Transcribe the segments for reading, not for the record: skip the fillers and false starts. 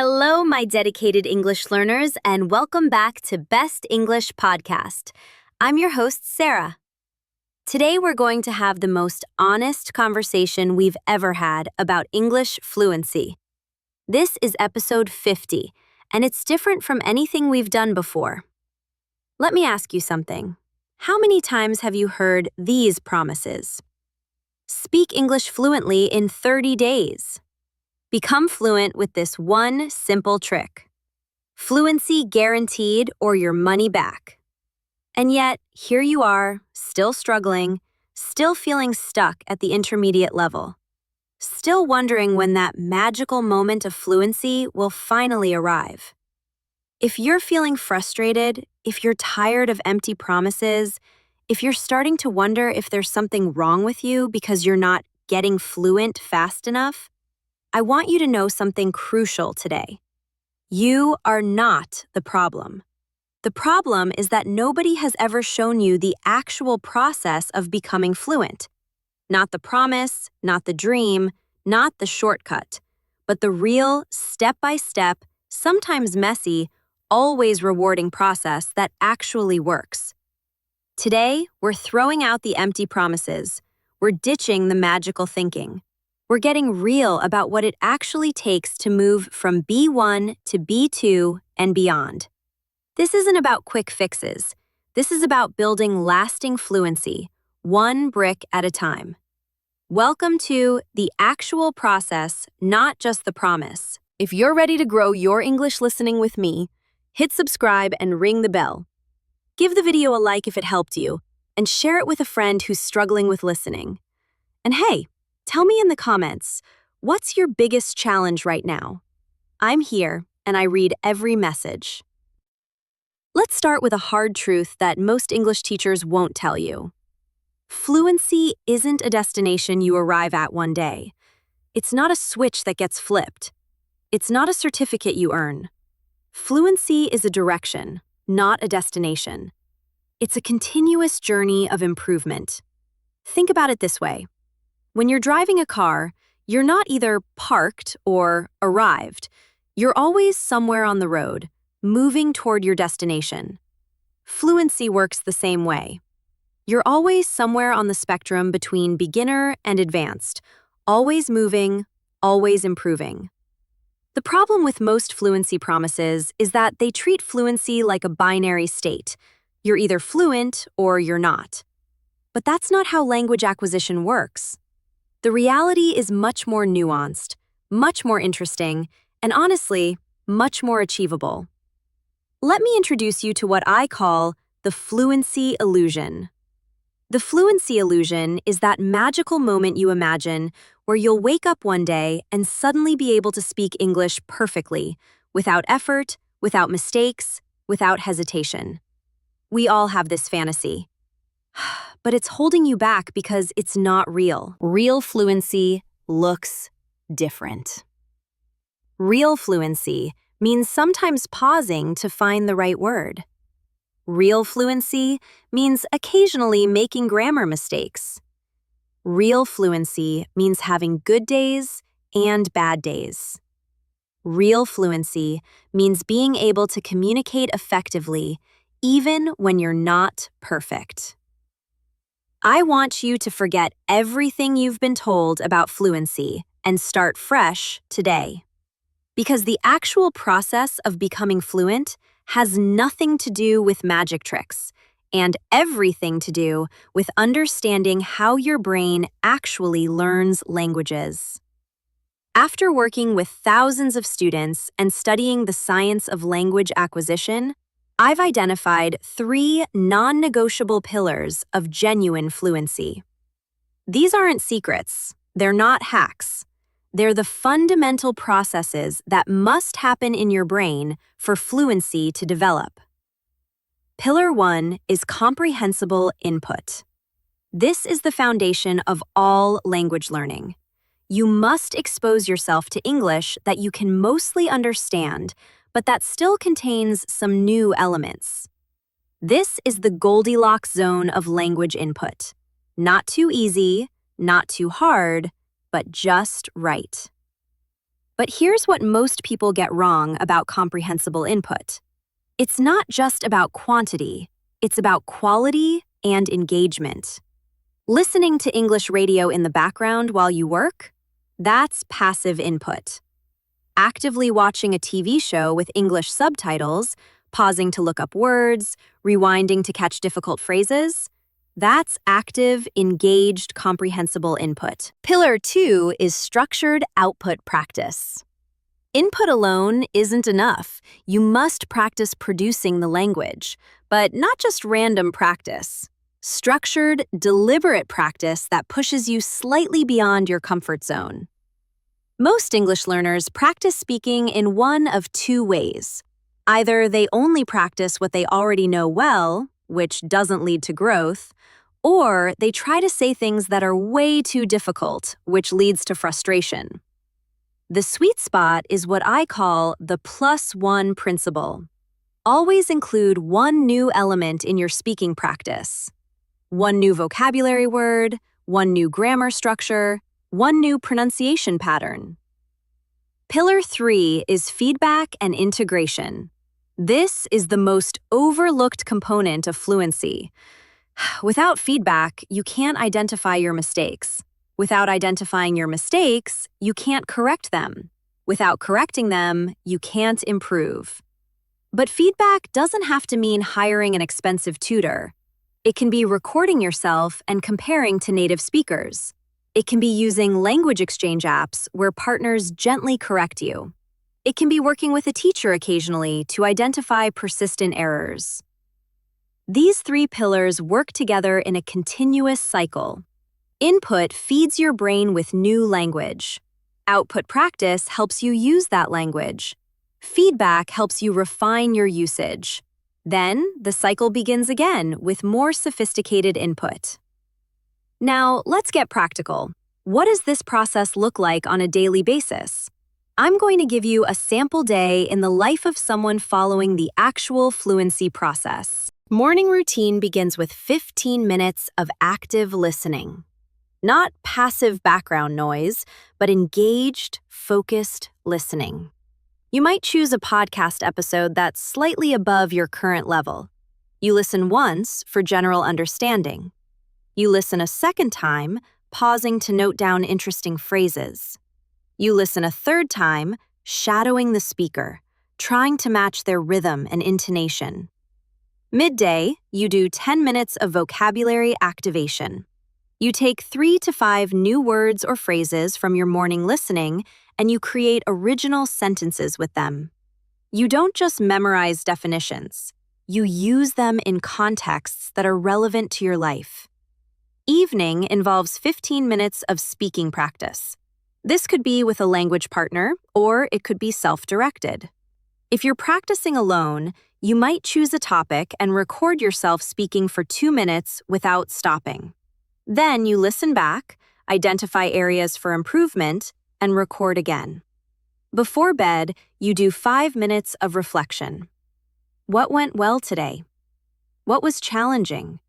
Hello, my dedicated English learners, and welcome back to Best English Podcast. I'm your host, Sarah. Today, we're going to have the most honest conversation we've ever had about English fluency. This is episode 50, and it's different from anything we've done before. Let me ask you something. How many times have you heard these promises? Speak English fluently in 30 days. Become fluent with this one simple trick. Fluency guaranteed or your money back. And yet, here you are, still struggling, still feeling stuck at the intermediate level, still wondering when that magical moment of fluency will finally arrive. If you're feeling frustrated, if you're tired of empty promises, if you're starting to wonder if there's something wrong with you because you're not getting fluent fast enough, I want you to know something crucial today. You are not the problem. The problem is that nobody has ever shown you the actual process of becoming fluent. Not the promise, not the dream, not the shortcut, but the real, step-by-step, sometimes messy, always rewarding process that actually works. Today, we're throwing out the empty promises. We're ditching the magical thinking. We're getting real about what it actually takes to move from B1 to B2 and beyond. This isn't about quick fixes. This is about building lasting fluency, one brick at a time. Welcome to the actual process, not just the promise. If you're ready to grow your English listening with me, hit subscribe and ring the bell. Give the video a like if it helped you, and share it with a friend who's struggling with listening. And hey, tell me in the comments, what's your biggest challenge right now? I'm here, and I read every message. Let's start with a hard truth that most English teachers won't tell you. Fluency isn't a destination you arrive at one day. It's not a switch that gets flipped. It's not a certificate you earn. Fluency is a direction, not a destination. It's a continuous journey of improvement. Think about it this way. When you're driving a car, you're not either parked or arrived. You're always somewhere on the road, moving toward your destination. Fluency works the same way. You're always somewhere on the spectrum between beginner and advanced, always moving, always improving. The problem with most fluency promises is that they treat fluency like a binary state. You're either fluent or you're not. But that's not how language acquisition works. The reality is much more nuanced, much more interesting, and honestly, much more achievable. Let me introduce you to what I call the Fluency Illusion. The Fluency Illusion is that magical moment you imagine where you'll wake up one day and suddenly be able to speak English perfectly, without effort, without mistakes, without hesitation. We all have this fantasy. But it's holding you back because it's not real. Real fluency looks different. Real fluency means sometimes pausing to find the right word. Real fluency means occasionally making grammar mistakes. Real fluency means having good days and bad days. Real fluency means being able to communicate effectively even when you're not perfect. I want you to forget everything you've been told about fluency and start fresh today. Because the actual process of becoming fluent has nothing to do with magic tricks and everything to do with understanding how your brain actually learns languages. After working with thousands of students and studying the science of language acquisition, I've identified 3 non-negotiable pillars of genuine fluency. These aren't secrets. They're not hacks. They're the fundamental processes that must happen in your brain for fluency to develop. Pillar 1 is comprehensible input. This is the foundation of all language learning. You must expose yourself to English that you can mostly understand, but that still contains some new elements. This is the Goldilocks zone of language input. Not too easy, not too hard, but just right. But here's what most people get wrong about comprehensible input. It's not just about quantity, it's about quality and engagement. Listening to English radio in the background while you work? That's passive input. Actively watching a TV show with English subtitles, pausing to look up words, rewinding to catch difficult phrases? That's active, engaged, comprehensible input. Pillar 2 is structured output practice. Input alone isn't enough. You must practice producing the language, but not just random practice. Structured, deliberate practice that pushes you slightly beyond your comfort zone. Most English learners practice speaking in one of two ways. Either they only practice what they already know well, which doesn't lead to growth, or they try to say things that are way too difficult, which leads to frustration. The sweet spot is what I call the +1 principle. Always include one new element in your speaking practice. One new vocabulary word, one new grammar structure, one new pronunciation pattern. Pillar 3 is feedback and integration. This is the most overlooked component of fluency. Without feedback, you can't identify your mistakes. Without identifying your mistakes, you can't correct them. Without correcting them, you can't improve. But feedback doesn't have to mean hiring an expensive tutor. It can be recording yourself and comparing to native speakers. It can be using language exchange apps where partners gently correct you. It can be working with a teacher occasionally to identify persistent errors. These 3 pillars work together in a continuous cycle. Input feeds your brain with new language. Output practice helps you use that language. Feedback helps you refine your usage. Then, the cycle begins again with more sophisticated input. Now, let's get practical. What does this process look like on a daily basis? I'm going to give you a sample day in the life of someone following the actual fluency process. Morning routine begins with 15 minutes of active listening. Not passive background noise, but engaged, focused listening. You might choose a podcast episode that's slightly above your current level. You listen once for general understanding. You listen a second time, pausing to note down interesting phrases. You listen a third time, shadowing the speaker, trying to match their rhythm and intonation. Midday, you do 10 minutes of vocabulary activation. You take 3 to 5 new words or phrases from your morning listening, and you create original sentences with them. You don't just memorize definitions. You use them in contexts that are relevant to your life. Evening involves 15 minutes of speaking practice. This could be with a language partner, or it could be self-directed. If you're practicing alone, you might choose a topic and record yourself speaking for 2 minutes without stopping. Then you listen back, identify areas for improvement, and record again. Before bed, you do 5 minutes of reflection. What went well today? What was challenging?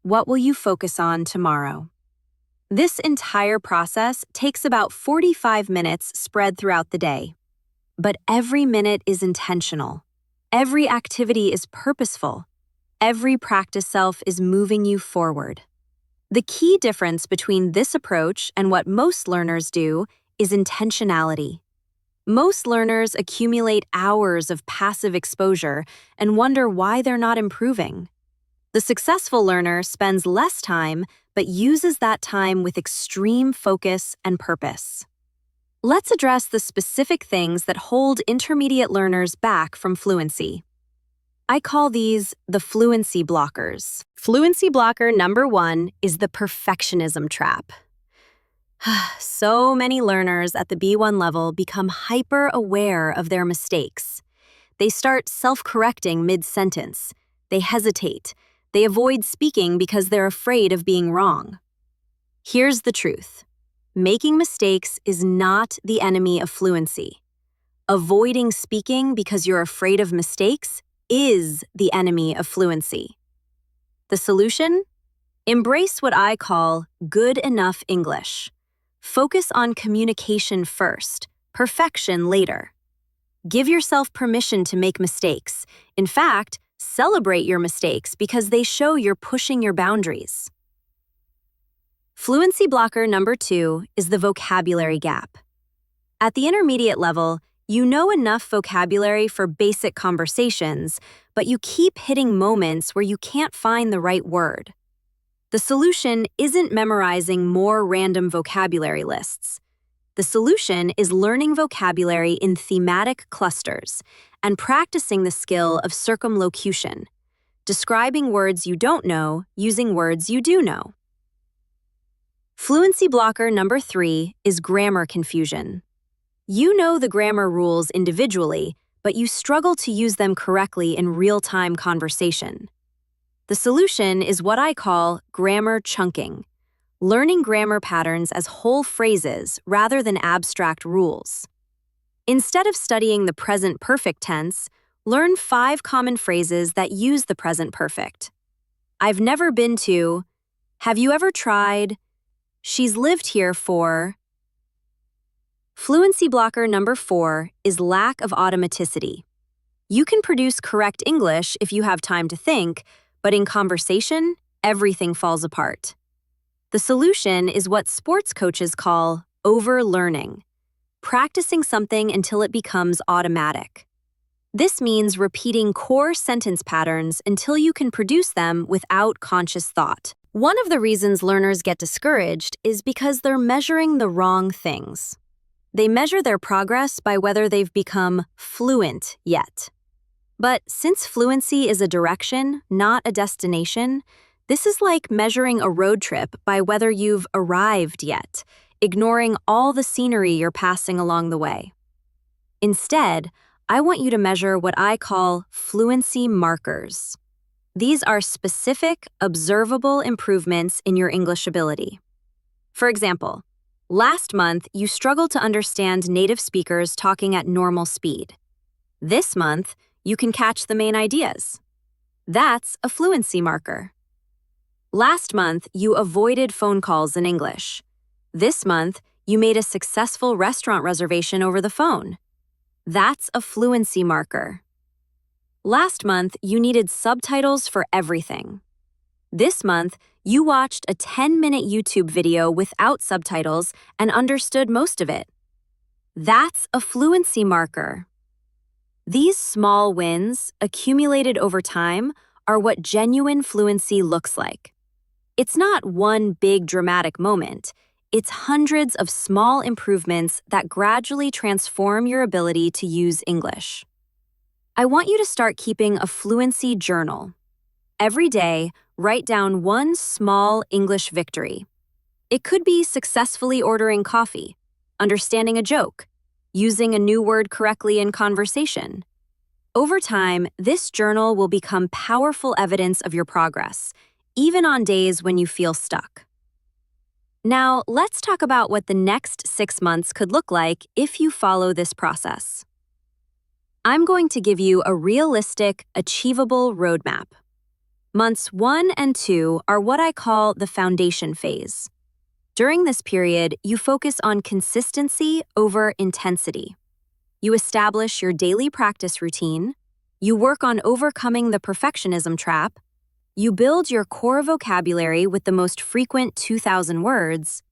What will you focus on tomorrow? This entire process takes about 45 minutes spread throughout the day. But every minute is intentional. Every activity is purposeful. Every practice self is moving you forward. The key difference between this approach and what most learners do is intentionality. Most learners accumulate hours of passive exposure and wonder why they're not improving. The successful learner spends less time but uses that time with extreme focus and purpose. Let's address the specific things that hold intermediate learners back from fluency. I call these the fluency blockers. Fluency blocker number 1 is the perfectionism trap. So many learners at the B1 level become hyper-aware of their mistakes. They start self-correcting mid-sentence. They hesitate. They avoid speaking because they're afraid of being wrong. Here's the truth. Making mistakes is not the enemy of fluency. Avoiding speaking because you're afraid of mistakes is the enemy of fluency. The solution? Embrace what I call good enough English. Focus on communication first, perfection later. Give yourself permission to make mistakes. In fact, celebrate your mistakes because they show you're pushing your boundaries. Fluency blocker number 2 is the vocabulary gap. At the intermediate level, you know enough vocabulary for basic conversations, but you keep hitting moments where you can't find the right word. The solution isn't memorizing more random vocabulary lists. The solution is learning vocabulary in thematic clusters and practicing the skill of circumlocution, describing words you don't know using words you do know. Fluency blocker number 3 is grammar confusion. You know the grammar rules individually, but you struggle to use them correctly in real-time conversation. The solution is what I call grammar chunking, learning grammar patterns as whole phrases rather than abstract rules. Instead of studying the present perfect tense, learn 5 common phrases that use the present perfect. I've never been to, have you ever tried, she's lived here for. Fluency blocker number 4 is lack of automaticity. You can produce correct English if you have time to think, but in conversation, everything falls apart. The solution is what sports coaches call overlearning, practicing something until it becomes automatic. This means repeating core sentence patterns until you can produce them without conscious thought. One of the reasons learners get discouraged is because they're measuring the wrong things. They measure their progress by whether they've become fluent yet. But since fluency is a direction, not a destination, this is like measuring a road trip by whether you've arrived yet, ignoring all the scenery you're passing along the way. Instead, I want you to measure what I call fluency markers. These are specific, observable improvements in your English ability. For example, last month you struggled to understand native speakers talking at normal speed. This month, you can catch the main ideas. That's a fluency marker. Last month, you avoided phone calls in English. This month, you made a successful restaurant reservation over the phone. That's a fluency marker. Last month, you needed subtitles for everything. This month, you watched a 10-minute YouTube video without subtitles and understood most of it. That's a fluency marker. These small wins, accumulated over time, are what genuine fluency looks like. It's not one big dramatic moment. It's hundreds of small improvements that gradually transform your ability to use English. I want you to start keeping a fluency journal. Every day, write down one small English victory. It could be successfully ordering coffee, understanding a joke, using a new word correctly in conversation. Over time, this journal will become powerful evidence of your progress, even on days when you feel stuck. Now, let's talk about what the next 6 months could look like if you follow this process. I'm going to give you a realistic, achievable roadmap. Months 1 and 2 are what I call the foundation phase. During this period, you focus on consistency over intensity. You establish your daily practice routine. You work on overcoming the perfectionism trap. You build your core vocabulary with the most frequent 2,000 words.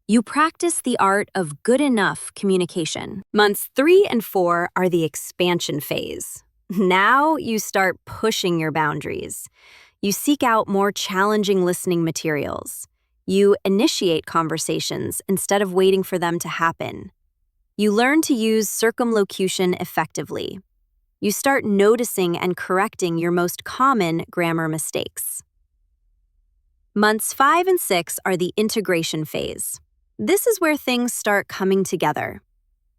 You practice the art of good enough communication. Months 3 and 4 are the expansion phase. Now you start pushing your boundaries. You seek out more challenging listening materials. You initiate conversations instead of waiting for them to happen. You learn to use circumlocution effectively. You start noticing and correcting your most common grammar mistakes. Months 5 and 6 are the integration phase. This is where things start coming together.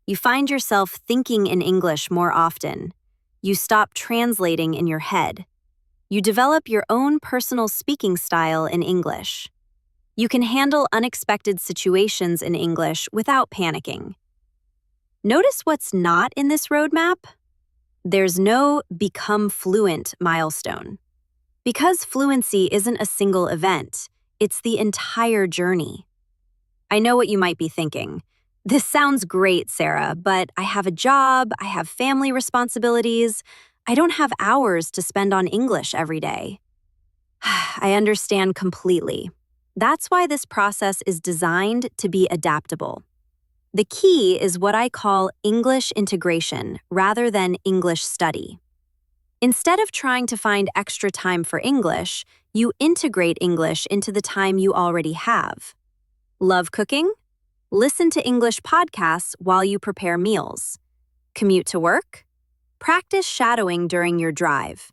You find yourself thinking in English more often. You stop translating in your head. You develop your own personal speaking style in English. You can handle unexpected situations in English without panicking. Notice what's not in this roadmap? There's no become fluent milestone. Because fluency isn't a single event, it's the entire journey. I know what you might be thinking. This sounds great, Sarah, but I have a job, I have family responsibilities. I don't have hours to spend on English every day. I understand completely. That's why this process is designed to be adaptable. The key is what I call English integration rather than English study. Instead of trying to find extra time for English, you integrate English into the time you already have. Love cooking? Listen to English podcasts while you prepare meals. Commute to work? Practice shadowing during your drive.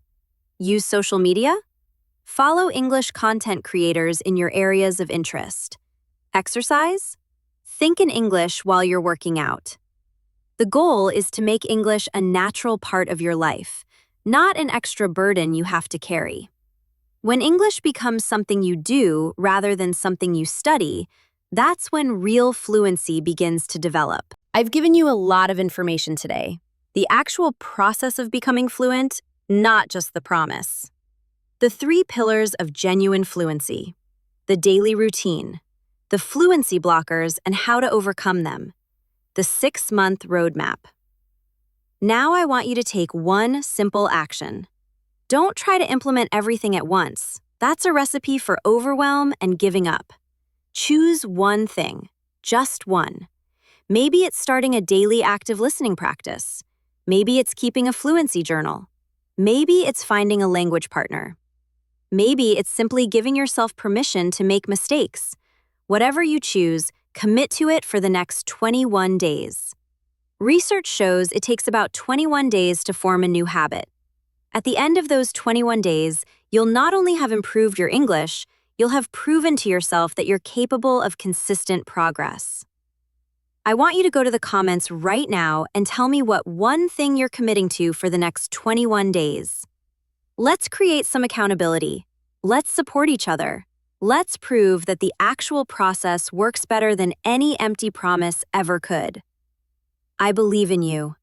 Use social media? Follow English content creators in your areas of interest. Exercise? Think in English while you're working out. The goal is to make English a natural part of your life, not an extra burden you have to carry. When English becomes something you do rather than something you study, that's when real fluency begins to develop. I've given you a lot of information today. The actual process of becoming fluent, not just the promise. The 3 pillars of genuine fluency. The daily routine. The fluency blockers and how to overcome them. The 6-month roadmap. Now I want you to take one simple action. Don't try to implement everything at once. That's a recipe for overwhelm and giving up. Choose one thing, just one. Maybe it's starting a daily active listening practice. Maybe it's keeping a fluency journal. Maybe it's finding a language partner. Maybe it's simply giving yourself permission to make mistakes. Whatever you choose, commit to it for the next 21 days. Research shows it takes about 21 days to form a new habit. At the end of those 21 days, you'll not only have improved your English, you'll have proven to yourself that you're capable of consistent progress. I want you to go to the comments right now and tell me what one thing you're committing to for the next 21 days. Let's create some accountability. Let's support each other. Let's prove that the actual process works better than any empty promise ever could. I believe in you.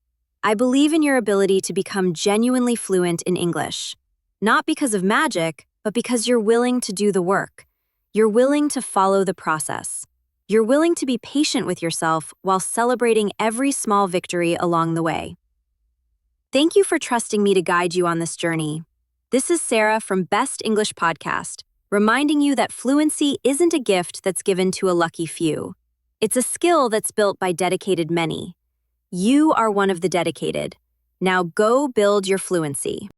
I believe in your ability to become genuinely fluent in English. Not because of magic, but because you're willing to do the work. You're willing to follow the process. You're willing to be patient with yourself while celebrating every small victory along the way. Thank you for trusting me to guide you on this journey. This is Sarah from Best English Podcast, reminding you that fluency isn't a gift that's given to a lucky few. It's a skill that's built by dedicated many. You are one of the dedicated. Now go build your fluency.